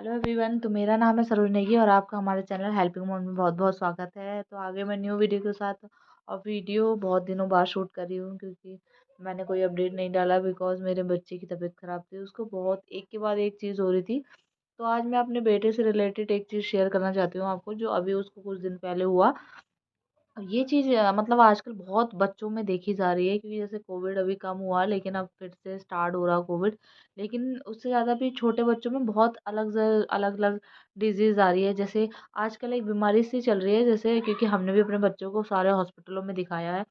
Hello everyone. तो मेरा नाम है सरोज नेगी और आपका हमारे चैनल हेल्पिंग मोड में बहुत बहुत स्वागत है। तो आगे मैं न्यू वीडियो के साथ और वीडियो बहुत दिनों बाद शूट कर रही हूँ क्योंकि मैंने कोई अपडेट नहीं डाला बिकॉज मेरे बच्चे की तबीयत ख़राब थी। उसको बहुत एक के बाद एक चीज़ हो रही थी। तो आज मैं अपने बेटे से रिलेटेड एक चीज़ शेयर करना चाहती हूँ आपको, जो अभी उसको कुछ दिन पहले हुआ। ये चीज़ मतलब आजकल बहुत बच्चों में देखी जा रही है क्योंकि जैसे कोविड अभी कम हुआ लेकिन अब फिर से स्टार्ट हो रहा कोविड। लेकिन उससे ज़्यादा भी छोटे बच्चों में बहुत अलग अलग डिजीज़ आ रही है। जैसे आजकल एक बीमारी सी चल रही है, जैसे क्योंकि हमने भी अपने बच्चों को सारे हॉस्पिटलों में दिखाया है।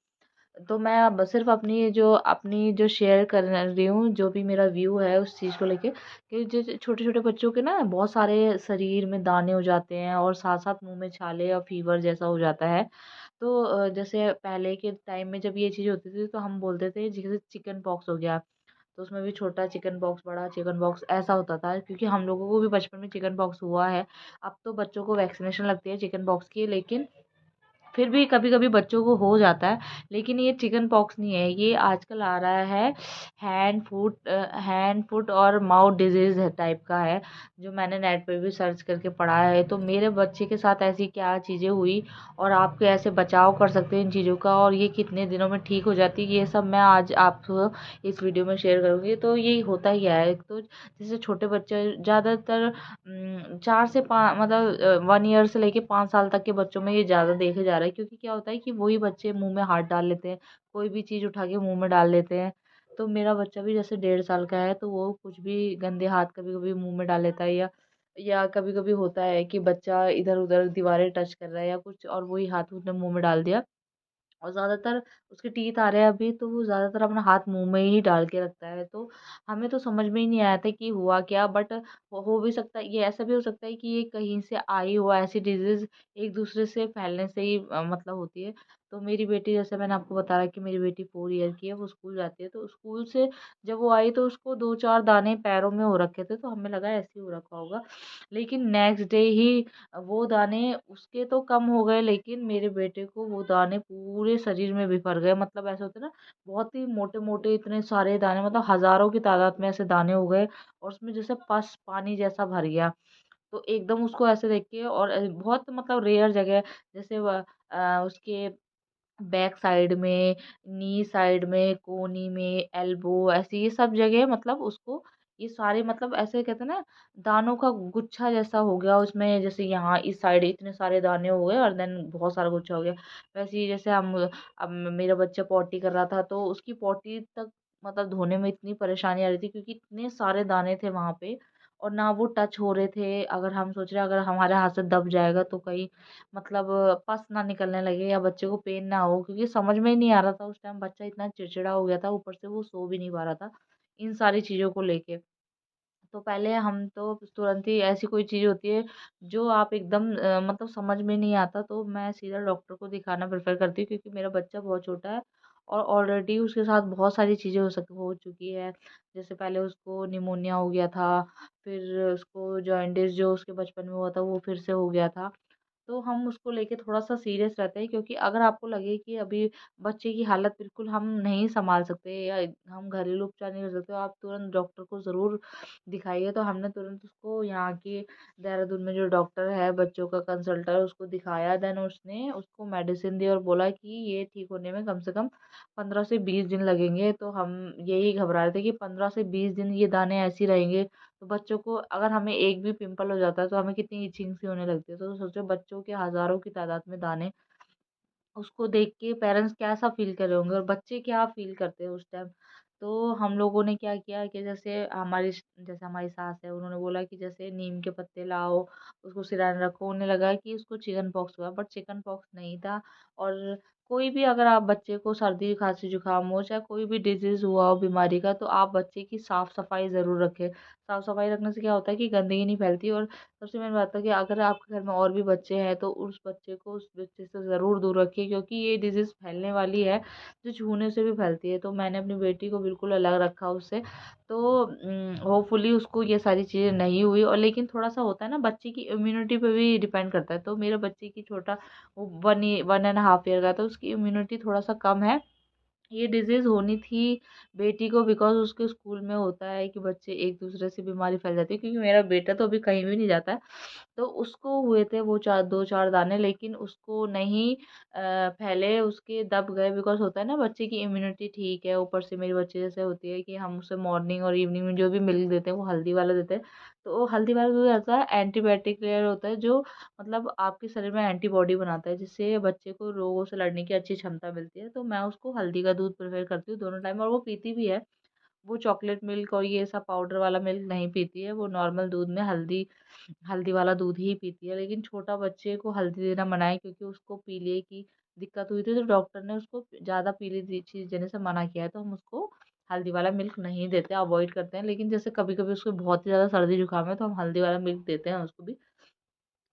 तो मैं अब सिर्फ अपनी जो शेयर कर रही हूँ, जो भी मेरा व्यू है उस चीज़ को लेके, कि जो छोटे छोटे बच्चों के ना बहुत सारे शरीर में दाने हो जाते हैं और साथ साथ मुंह में छाले और फीवर जैसा हो जाता है। तो जैसे पहले के टाइम में जब ये चीज़ होती थी तो हम बोलते थे जैसे चिकन पॉक्स हो गया। तो उसमें भी छोटा चिकन पॉक्स बड़ा चिकन पॉक्स ऐसा होता था, क्योंकि हम लोगों को भी बचपन में चिकन पॉक्स हुआ है। अब तो बच्चों को वैक्सीनेशन लगती है चिकन पॉक्स की, लेकिन फिर भी कभी कभी बच्चों को हो जाता है। लेकिन ये चिकन पॉक्स नहीं है, ये आजकल आ रहा है हैंड फुट और माउथ डिजीज है टाइप का है, जो मैंने नेट पे भी सर्च करके पढ़ा है। तो मेरे बच्चे के साथ ऐसी क्या चीज़ें हुई और आप कैसे बचाव कर सकते हैं इन चीज़ों का, और ये कितने दिनों में ठीक हो जाती है, ये सब मैं आज आप इस वीडियो में शेयर करूँगी। तो ये होता ही है। तो जैसे छोटे बच्चे ज़्यादातर 4 से 5 मतलब 1 ईयर से लेके 5 साल तक के बच्चों में ये ज़्यादा देखे जा रहा है, क्योंकि क्या होता है कि वही बच्चे मुंह में हाथ डाल लेते हैं, कोई भी चीज़ उठा के मुंह में डाल लेते हैं। तो मेरा बच्चा भी जैसे 1.5 साल का है, तो वो कुछ भी गंदे हाथ कभी कभी मुंह में डाल लेता है, या कभी कभी होता है कि बच्चा इधर उधर दीवारें टच कर रहा है या कुछ, और वही हाथ उसने मुंह में डाल दिया। और ज़्यादातर उसके टीथ आ रहे हैं अभी, तो वो ज़्यादातर अपना हाथ मुंह में ही डाल के रखता है। तो हमें तो समझ में ही नहीं आया था कि हुआ क्या, बट हो भी सकता है, ये ऐसा भी हो सकता है कि ये कहीं से आई हो, ऐसी डिजीज एक दूसरे से फैलने से ही मतलब होती है। तो मेरी बेटी, जैसे मैंने आपको बताया कि मेरी बेटी 4 ईयर की है, वो स्कूल जाती है। तो स्कूल से जब वो आई तो उसको 2-4 दाने पैरों में हो रखे थे, तो हमें लगा ऐसे ही हो रखा होगा। लेकिन नेक्स्ट डे ही वो दाने उसके तो कम हो गए, लेकिन मेरे बेटे को वो दाने पूरे शरीर में बिखर गए। मतलब ऐसे होते ना, बहुत ही मोटे मोटे इतने सारे दाने, मतलब हजारों की तादाद में ऐसे दाने हो गए, और उसमें जैसे पस पानी जैसा भर गया। तो एकदम उसको ऐसे देख के, और बहुत मतलब रेयर जगह, जैसे उसके बैक साइड में, नी साइड में, कोनी में, एल्बो, ऐसे ये सब जगह, मतलब उसको ये सारे, मतलब ऐसे कहते हैं ना, दानों का गुच्छा जैसा हो गया उसमें। जैसे यहाँ इस साइड इतने सारे दाने हो गए और देन बहुत सारा गुच्छा हो गया। वैसे ही जैसे हम अब मेरा बच्चा पॉटी कर रहा था, तो उसकी पॉटी तक मतलब धोने में इतनी परेशानी आ रही थी, क्योंकि इतने सारे दाने थे वहां पे, और ना वो टच हो रहे थे। अगर हम सोच रहे हैं अगर हमारे हाथ से दब जाएगा तो कहीं मतलब पस ना निकलने लगे या बच्चे को पेन ना हो, क्योंकि समझ में ही नहीं आ रहा था उस टाइम। बच्चा इतना चिड़चिड़ा हो गया था, ऊपर से वो सो भी नहीं पा रहा था इन सारी चीज़ों को लेके। तो पहले हम तो तुरंत ही, ऐसी कोई चीज़ होती है जो आप एकदम मतलब समझ में नहीं आता, तो मैं सीधा डॉक्टर को दिखाना प्रेफर करती हूँ, क्योंकि मेरा बच्चा बहुत छोटा है और ऑलरेडी उसके साथ बहुत सारी चीज़ें हो चुकी है। जैसे पहले उसको निमोनिया हो गया था, फिर उसको जॉइंटिस जो उसके बचपन में हुआ था वो फिर से हो गया था। तो हम उसको लेके थोड़ा-सा सीरियस रहते हैं, क्योंकि अगर आपको लगे कि अभी बच्चे की हालत बिल्कुल हम नहीं सँभाल सकते या हम घरेलू उपचार नहीं कर सकते, तो आप तुरंत डॉक्टर को ज़रूर दिखाइए। तो हमने तुरंत उसको यहाँ के देहरादून में जो डॉक्टर है, बच्चों का कंसल्टर, उसको दिखाया। देन उसने उसको मेडिसिन दी और बोला कि ये ठीक होने में कम से कम 15 से 20 दिन लगेंगे। तो हम यही घबरा रहे थे कि 15 से 20 दिन ये दाने ऐसे ही रहेंगे, तो बच्चों को अगर हमें एक भी पिंपल हो जाता है तो हमें कितनी इचिंग सी होने लगती है। तो सोचो बच्चों के हज़ारों की तादाद में दाने, उसको देख के पेरेंट्स कैसा फ़ील कर रहे होंगे और बच्चे क्या फ़ील करते हैं उस टाइम। तो हम लोगों ने क्या किया कि जैसे हमारी सास है, उन्होंने बोला कि जैसे नीम के पत्ते लाओ, उसको सिरहाने रखो। उन्हें लगा कि उसको चिकन पॉक्स हुआ, बट चिकन पॉक्स नहीं था। और कोई भी, अगर आप बच्चे को सर्दी, खाँसी, जुकाम हो, चाहे कोई भी डिज़ीज़ हुआ हो बीमारी का, तो आप बच्चे की साफ-सफाई ज़रूर रखें। साफ-सफाई रखने से क्या होता है कि गंदगी नहीं फैलती। और सबसे मेन बात है कि अगर आपके घर में और भी बच्चे हैं तो उस बच्चे को उस बच्चे से ज़रूर दूर रखिए, क्योंकि ये डिज़ीज़ फैलने वाली है, जो छूने से भी फैलती है। तो मैंने अपनी बेटी को बिल्कुल अलग रखा उससे। तो होपफुली उसको ये सारी चीज़ें नहीं हुई। और लेकिन थोड़ा-सा होता है ना, बच्चे की इम्यूनिटी पे भी डिपेंड करता है। तो मेरे बच्चे की छोटा, वो 1 एंड हाफ ईयर का था, उसकी इम्यूनिटी थोड़ा-सा कम है। ये डिज़ीज़ होनी थी बेटी को, बिकॉज़ उसके स्कूल में होता है कि बच्चे एक दूसरे से बीमारी फैल जाती है, क्योंकि मेरा बेटा तो अभी कहीं भी नहीं जाता है। तो उसको हुए थे वो 4 2-4 दाने, लेकिन उसको नहीं फैले, उसके दब गए, बिकॉज़ होता है ना बच्चे की इम्यूनिटी ठीक है, ऊपर से मेरे बच्चे जैसे होती है कि हम उसे मॉर्निंग और इवनिंग में जो भी मिल्क देते हैं वो हल्दी वाला देते हैं। तो वो हल्दी वाला दूध ऐसा है एंटीबायोटिक लेयर होता है जो मतलब आपके शरीर में एंटीबॉडी बनाता है, जिससे बच्चे को रोगों से लड़ने की अच्छी क्षमता मिलती है। तो मैं उसको हल्दी का दूध प्रेफ़र करती हूँ दोनों टाइम, और वो पीती भी है। वो चॉकलेट मिल्क और ये सब पाउडर वाला मिल्क नहीं पीती है, वो नॉर्मल दूध में हल्दी हल्दी वाला दूध ही पीती है। लेकिन छोटा बच्चे को हल्दी देना मना है, क्योंकि उसको पीलिया की दिक्कत हुई थी, तो डॉक्टर ने उसको ज़्यादा पीली चीज़ देने से मना किया है। तो हम उसको हल्दी वाला मिल्क नहीं देते, अवॉइड करते हैं। लेकिन जैसे कभी-कभी उसको बहुत ही ज़्यादा सर्दी जुकाम है, तो हम हल्दी वाला मिल्क देते हैं उसको भी,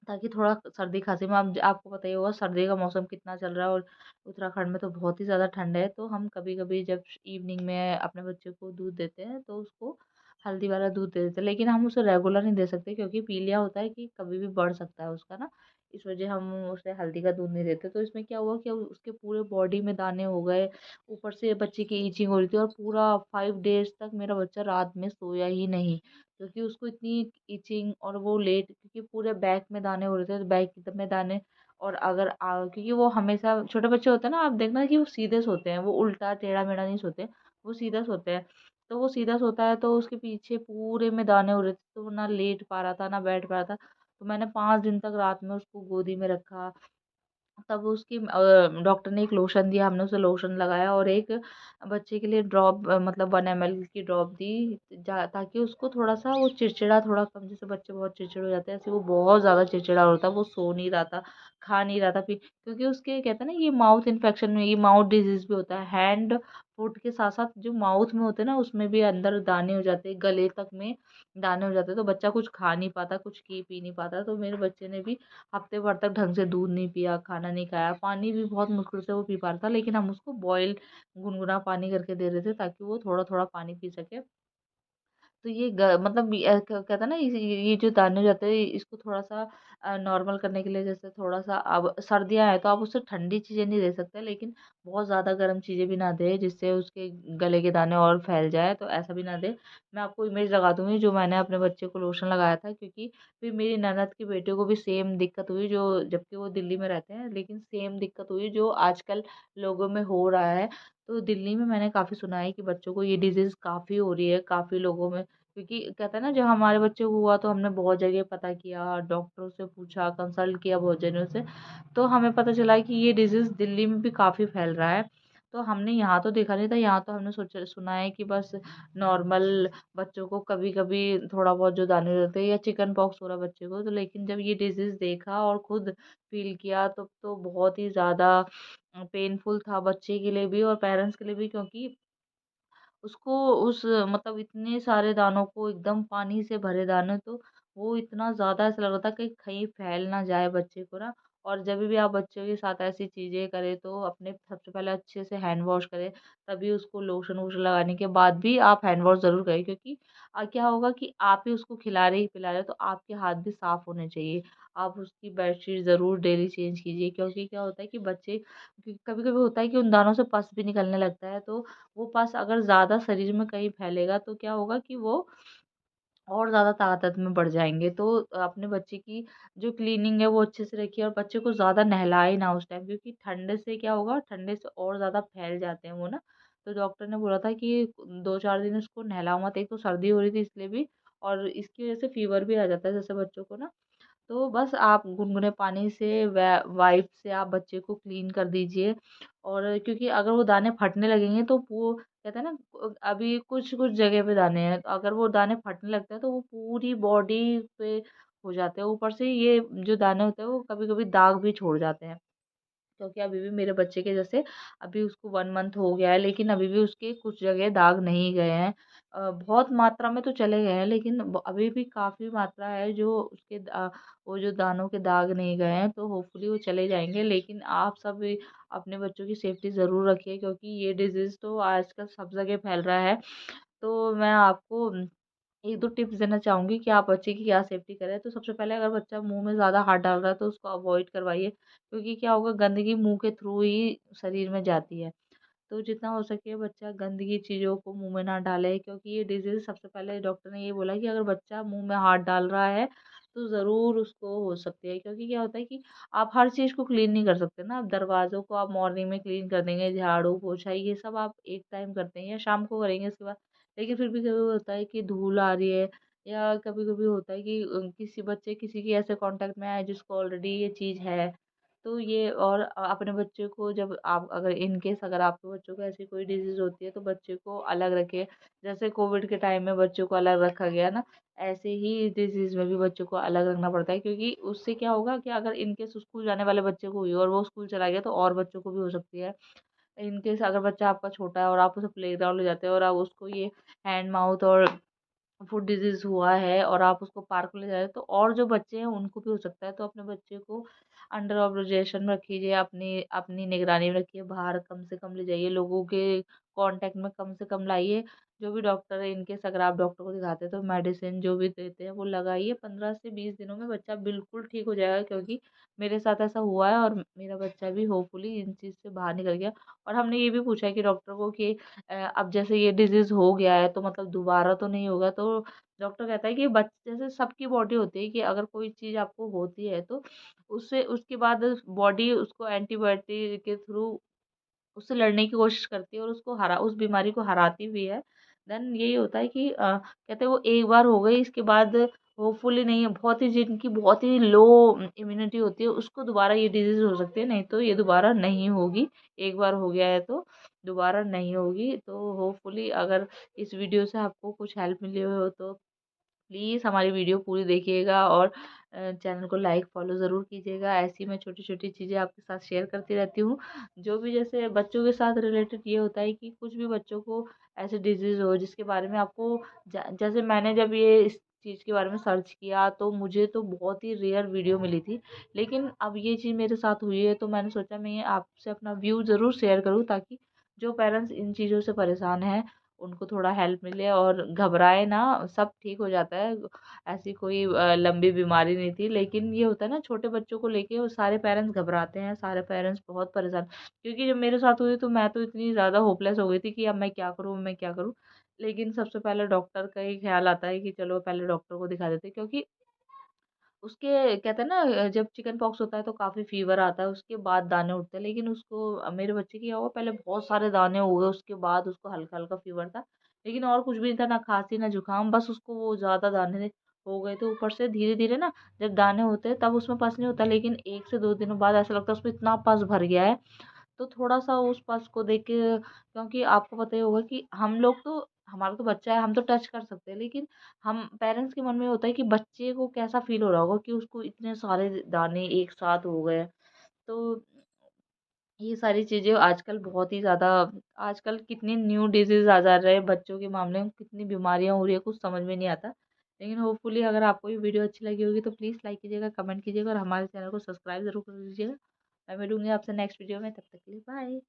ताकि थोड़ा सर्दी खांसी में आपको पता ही होगा सर्दी का मौसम कितना चल रहा है, और उत्तराखंड में तो बहुत ही ज़्यादा ठंड है। तो हम कभी-कभी जब इवनिंग में अपने बच्चे को दूध देते हैं तो उसको हल्दी वाला दूध दे देते हैं। लेकिन हम उसे रेगुलर नहीं दे सकते, क्योंकि पीलिया होता है कि कभी भी बढ़ सकता है उसका ना, इस वजह हम उसे हल्दी का दूध नहीं देते। तो इसमें क्या हुआ कि उसके पूरे बॉडी में दाने हो गए, ऊपर से बच्चे की इचिंग हो रही थी, और पूरा 5 डेज़ तक मेरा बच्चा रात में सोया ही नहीं। क्योंकि उसको इतनी इचिंग, और वो लेट, क्योंकि पूरे बैक में दाने हो रहे थे, बैक में दाने। और अगर क्योंकि वो हमेशा छोटे बच्चे होते हैं ना, आप देखना कि वो सीधे सोते हैं, वो उल्टा टेढ़ा मेढ़ा नहीं सोते, वो सीधा सोते हैं। तो वो सीधा सोता है तो उसके पीछे पूरे में दाने हो रहे थे, तो वो ना लेट पा रहा था ना बैठ पा रहा था। तो मैंने 5 दिन तक रात में उसको गोदी में रखा। तब उसकी डॉक्टर ने एक लोशन दिया, हमने उसे लोशन लगाया, और एक बच्चे के लिए ड्रॉप मतलब 1 ml की ड्रॉप दी, ताकि उसको थोड़ा सा वो चिड़चिड़ा थोड़ा कम, जैसे बच्चे बहुत चिड़चिड़ हो जाते हैं ऐसे वो बहुत ज़्यादा चिड़चिड़ा होता है, वो सो नहीं रहा था, खा नहीं रहा था, फिर क्योंकि उसके कहते हैं ना ये माउथ इन्फेक्शन में, ये माउथ डिजीज़ भी होता है, हैंड फुट के साथ साथ जो माउथ में होते हैं ना उसमें भी अंदर दाने हो जाते हैं, गले तक में दाने हो जाते हैं, तो बच्चा कुछ खा नहीं पाता, कुछ पी नहीं पाता। तो मेरे बच्चे ने भी हफ्ते भर तक ढंग से दूध नहीं पिया, खाना नहीं खाया, पानी भी बहुत मुश्किल से वो पी पा रहा था, लेकिन हम उसको बॉयल गुनगुना पानी करके दे रहे थे, ताकि वो थोड़ा-थोड़ा पानी पी सके। तो ये मतलब कहते हैं ना ये जो दाने हो जाते हैं इसको थोड़ा-सा नॉर्मल करने के लिए, जैसे थोड़ा-सा अब सर्दियाँ हैं तो आप उसे ठंडी चीज़ें नहीं दे सकते, लेकिन बहुत ज़्यादा गर्म चीज़ें भी ना दें जिससे उसके गले के दाने और फैल जाए, तो ऐसा भी ना दें। मैं आपको इमेज लगा दूँगी जो मैंने अपने बच्चे को लोशन लगाया था, क्योंकि फिर मेरी ननद की बेटे को भी सेम दिक्कत हुई, जो जबकि वो दिल्ली में रहते हैं, लेकिन सेम दिक्कत हुई जो आजकल लोगों में हो रहा है। तो दिल्ली में मैंने काफ़ी सुना है कि बच्चों को ये डिज़ीज़ काफ़ी हो रही है, काफ़ी लोगों में, क्योंकि कहते हैं ना जब हमारे बच्चे को हुआ तो हमने बहुत जगह पता किया, डॉक्टरों से पूछा, कंसल्ट किया बहुत जनों से, तो हमें पता चला कि ये डिज़ीज़ दिल्ली में भी काफ़ी फैल रहा है। तो हमने यहाँ तो देखा नहीं था, यहाँ तो हमने सोचा सुना है कि बस नॉर्मल बच्चों को कभी-कभी थोड़ा बहुत जो दाने हो जाते हैं, या चिकन पॉक्स हो रहा है बच्चे को, तो लेकिन जब ये डिज़ीज़ देखा और खुद फ़ील किया तब तो बहुत ही ज़्यादा पेनफुल था बच्चे के लिए भी और पेरेंट्स के लिए भी, क्योंकि उसको उस मतलब इतने सारे दानों को एकदम पानी से भरे दाने, तो वो इतना ज़्यादा ऐसा लग रहा था कि कहीं फैल ना जाए बच्चे को ना। और जब भी आप बच्चों के साथ ऐसी चीज़ें करें तो अपने सबसे पहले अच्छे से हैंड वॉश करें, तभी उसको लोशन वोशन लगाने के बाद भी आप हैंड वॉश ज़रूर करें, क्योंकि क्या होगा कि आप ही उसको खिला रहे ही पिला रहे हो, तो आपके हाथ भी साफ़ होने चाहिए। आप उसकी बेडशीट ज़रूर डेली चेंज कीजिए, क्योंकि क्या होता है कि बच्चे कभी-कभी होता है कि उन दानों से पस भी निकलने लगता है, तो वो पस अगर ज़्यादा शरीर में कहीं फैलेगा तो क्या होगा कि वो और ज़्यादा ताकत में बढ़ जाएँगे। तो अपने बच्चे की जो क्लीनिंग है वो अच्छे से रखिए, और बच्चे को ज़्यादा नहलाए ना उस टाइम, क्योंकि ठंडे से क्या होगा, ठंडे से और ज़्यादा फैल जाते हैं वो ना। तो डॉक्टर ने बोला था कि 2-4 दिन उसको नहलाओ मत, एक तो सर्दी हो रही थी इसलिए भी, और इसकी वज़ह से फ़ीवर भी आ जाता है जैसे बच्चों को ना। तो बस आप गुनगुने पानी से वाइप से आप बच्चे को क्लीन कर दीजिए। और क्योंकि अगर वो दाने फटने लगेंगे तो वो कहते हैं ना, अभी कुछ कुछ जगह पे दाने हैं, तो अगर वो दाने फटने लगते हैं तो वो पूरी बॉडी पे हो जाते हैं, ऊपर से ये जो दाने होते हैं वो कभी कभी दाग भी छोड़ जाते हैं। क्योंकि अभी भी मेरे बच्चे के जैसे अभी उसको 1 मंथ हो गया है, लेकिन अभी भी उसके कुछ जगह दाग नहीं गए हैं। बहुत मात्रा में तो चले गए हैं, लेकिन अभी भी काफ़ी मात्रा है जो उसके वो जो दानों के दाग नहीं गए हैं, तो होपफुली वो चले जाएंगे। लेकिन आप सब भी अपने बच्चों की सेफ्टी ज़रूर रखिए, क्योंकि ये डिज़ीज़ तो आजकल सब जगह फैल रहा है। तो मैं आपको 1-2 टिप्स देना चाहूँगी कि आप बच्चे की क्या सेफ्टी करें। तो सबसे पहले, अगर बच्चा मुँह में ज़्यादा हाथ डाल रहा है तो उसको अवॉइड करवाइए, क्योंकि क्या होगा, गंदगी मुँह के थ्रू ही शरीर में जाती है। तो जितना हो सके बच्चा गंदगी चीज़ों को मुँह में ना डाले, क्योंकि ये डिज़ीज़ सबसे पहले डॉक्टर ने ये बोला कि अगर बच्चा मुँह में हाथ डाल रहा है तो ज़रूर उसको हो सकती है। क्योंकि क्या होता है कि आप हर चीज़ को क्लीन नहीं कर सकते ना, आप दरवाज़ों को आप मॉर्निंग में क्लीन कर देंगे, झाड़ू, पोछा ये सब आप एक टाइम करते हैं या शाम को करेंगे इसके बाद। लेकिन फिर भी कभी होता है कि धूल आ रही है, या कभी-कभी होता है कि किसी बच्चे किसी के ऐसे कॉन्टैक्ट में आए जिसको ऑलरेडी ये चीज़ है। तो ये और अपने बच्चे को जब आप अगर इन केस अगर आपके बच्चों को ऐसी कोई डिज़ीज़ होती है तो बच्चे को अलग रखें। जैसे कोविड के टाइम में बच्चों को अलग रखा गया ना, ऐसे ही डिज़ीज़ में भी बच्चों को अलग रखना पड़ता है, क्योंकि उससे क्या होगा कि अगर इन केस स्कूल जाने वाले बच्चे को हुई और वो स्कूल चला गया तो और बच्चों को भी हो सकती है। इन केस अगर बच्चा आपका छोटा है और आप उसे प्लेग्राउंड ले जाते हो और आप उसको ये हैंड माउथ और फूड डिजीज़ हुआ है और आप उसको पार्क में ले जा रहे हो तो और जो बच्चे हैं उनको भी हो सकता है। तो अपने बच्चे को अंडर ऑब्जर्वेशन में रखिए, अपनी अपनी निगरानी में रखिए, बाहर कम से कम ले जाइए, लोगों के कांटेक्ट में कम से कम लाइए। जो भी डॉक्टर है, इनकेस अगर आप डॉक्टर को दिखाते हैं तो मेडिसिन जो भी देते हैं वो लगाइए। 15 से 20 दिनों में बच्चा बिल्कुल ठीक हो जाएगा, क्योंकि मेरे साथ ऐसा हुआ है और मेरा बच्चा भी होपफुली इन चीज़ से बाहर निकल गया। और हमने ये भी पूछा है कि डॉक्टर को कि अब जैसे ये डिजीज़ हो गया है तो मतलब दोबारा तो नहीं होगा? तो डॉक्टर कहता है कि जैसे सबकी बॉडी होती है कि अगर कोई चीज़ आपको होती है तो उससे उसके बाद बॉडी उसको एंटीबायोटिक के थ्रू उससे लड़ने की कोशिश करती है और उसको हरा उस बीमारी को हराती भी है। देन यही होता है कि कहते हैं वो एक बार हो गई, इसके बाद होपफुली नहीं है, बहुत ही जिनकी बहुत ही लो इम्यूनिटी होती है उसको दोबारा ये डिज़ीज़ हो सकती है, नहीं तो ये दोबारा नहीं होगी। एक बार हो गया है तो दोबारा नहीं होगी। तो होपफुली अगर इस वीडियो से आपको कुछ हेल्प मिली हो तो प्लीज़ हमारी वीडियो पूरी देखिएगा और चैनल को लाइक फॉलो ज़रूर कीजिएगा। ऐसी मैं छोटी-छोटी चीज़ें आपके साथ शेयर करती रहती हूँ। जो भी जैसे बच्चों के साथ रिलेटेड ये होता है कि कुछ भी बच्चों को ऐसे डिज़ीज़ हो जिसके बारे में आपको जैसे मैंने जब ये इस चीज़ के बारे में सर्च किया तो मुझे तो बहुत ही रेयर वीडियो मिली थी। लेकिन अब ये चीज़ मेरे साथ हुई है तो मैंने सोचा मैं ये आपसे अपना व्यू ज़रूर शेयर करूँ, ताकि जो पेरेंट्स इन चीज़ों से परेशान हैं उनको थोड़ा हेल्प मिले और घबराए ना, सब ठीक हो जाता है। ऐसी कोई लंबी बीमारी नहीं थी, लेकिन ये होता है ना छोटे बच्चों को लेके वो सारे पेरेंट्स घबराते हैं, सारे पेरेंट्स बहुत परेशान, क्योंकि जब मेरे साथ हुई तो मैं तो इतनी ज़्यादा होपलेस हो गई थी कि अब मैं क्या करूँ, मैं क्या करूँ। लेकिन सबसे पहले डॉक्टर का ही ख्याल आता है कि चलो पहले डॉक्टर को दिखा देते हैं, क्योंकि उसके कहते हैं ना जब चिकन पॉक्स होता है तो काफ़ी फ़ीवर आता है, उसके बाद दाने उठते हैं। लेकिन उसको मेरे बच्चे की क्या हुआ, पहले बहुत सारे दाने हुए, उसके बाद उसको हल्का-हल्का फ़ीवर था। लेकिन और कुछ भी नहीं था, ना खाँसी ना ज़ुकाम, बस उसको वो ज़्यादा दाने हो गए थे ऊपर से। धीरे-धीरे ना जब दाने होते हैं तब उसमें पस नहीं होता, लेकिन 1 से 2 दिनों बाद ऐसा लगता है उसमें इतना पस भर गया है। तो थोड़ा-सा उस पस को देख के, क्योंकि आपको पता ही होगा कि हम लोग तो हमारा तो बच्चा है, हम तो टच कर सकते हैं, लेकिन हम पेरेंट्स के मन में होता है कि बच्चे को कैसा फ़ील हो रहा होगा कि उसको इतने सारे दाने एक साथ हो गए। तो ये सारी चीज़ें आजकल बहुत ही ज़्यादा, आजकल कितनी न्यू डिज़ीज़ आ जा रहे हैं बच्चों के मामले में, कितनी बीमारियाँ हो रही है, कुछ समझ में नहीं आता। लेकिन होपफुली अगर आपको ये वीडियो अच्छी लगी होगी तो प्लीज़ लाइक कीजिएगा, कमेंट कीजिएगा और हमारे चैनल को सब्सक्राइब ज़रूर कर लीजिएगा। मैं मिलूँगी आपसे नेक्स्ट वीडियो में, तब तक के लिए बाय।